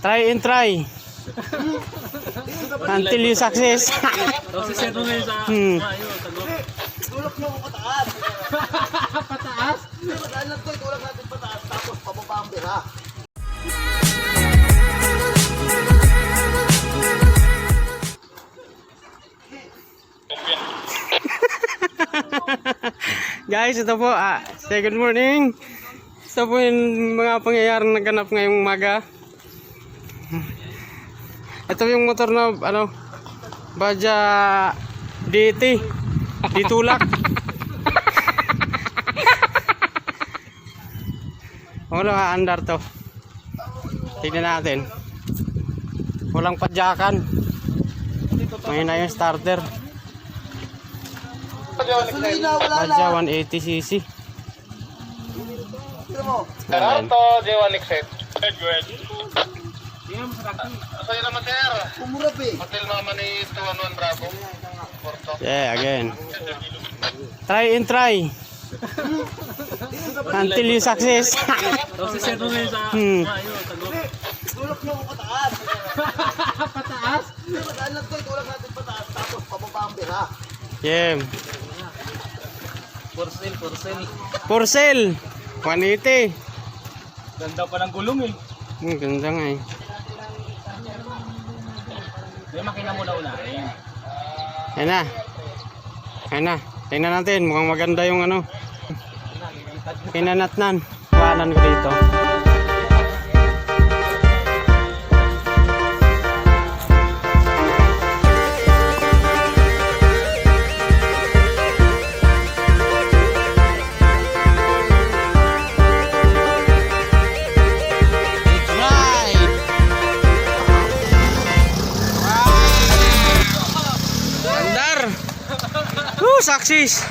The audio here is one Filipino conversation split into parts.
Try and try. Until you success. Tulak mo ko pataas. Pataas? Madaan lang to, tulak natin pataas tapos pababa ang bira. Guys, ito po, say good morning. Ito po yung mga pangyayaring naganap ngayong umaga. Ito yung motor na Baja DT ditulak. Wala andar to. Tignan natin. Walang padyakan. Ngayon na yung starter. Baja 180cc. Auto J1XZ. Saya naman sir. Umurap eh. Hotel Mama ni 211 Bravo. Yeah, again. Try and try. Until you success. Tulak mo ko pataas. Pataas? Madaan lang to, tulak natin pataas tapos pababa ang bira. Yeah. For sale. 180. Ganda pa ng gulong eh. Ganda nga eh. May makina mo na unahin. Ayan na. Ayan na. Tingnan natin. Mukhang maganda yung pinanatnan. Kuhanan ko dito. Success!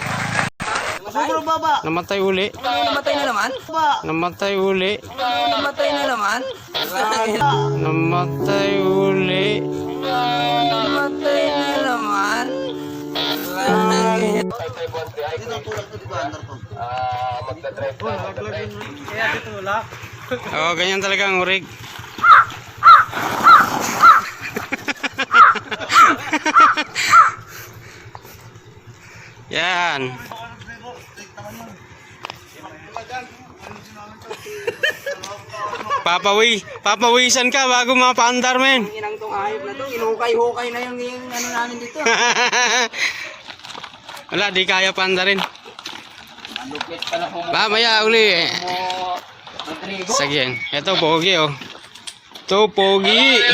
Sobrang baba. Namatay uli. Namatay na naman? Namatay uli. Namatay na naman? Namatay uli. Namatay na naman? Dito ang tulak to, di ba? Andar to. Magdadrive na. Kaya dito tulak. Oo, ganyan talaga ang urig. Yan. Papawisan ka bago mapaandar, men. Inang tong hayop na to, inukay-hukay na yung ano namin dito. Wala, di kaya paandarin. Mamaya uli. Sige, ito pogi oh. Ito pogi.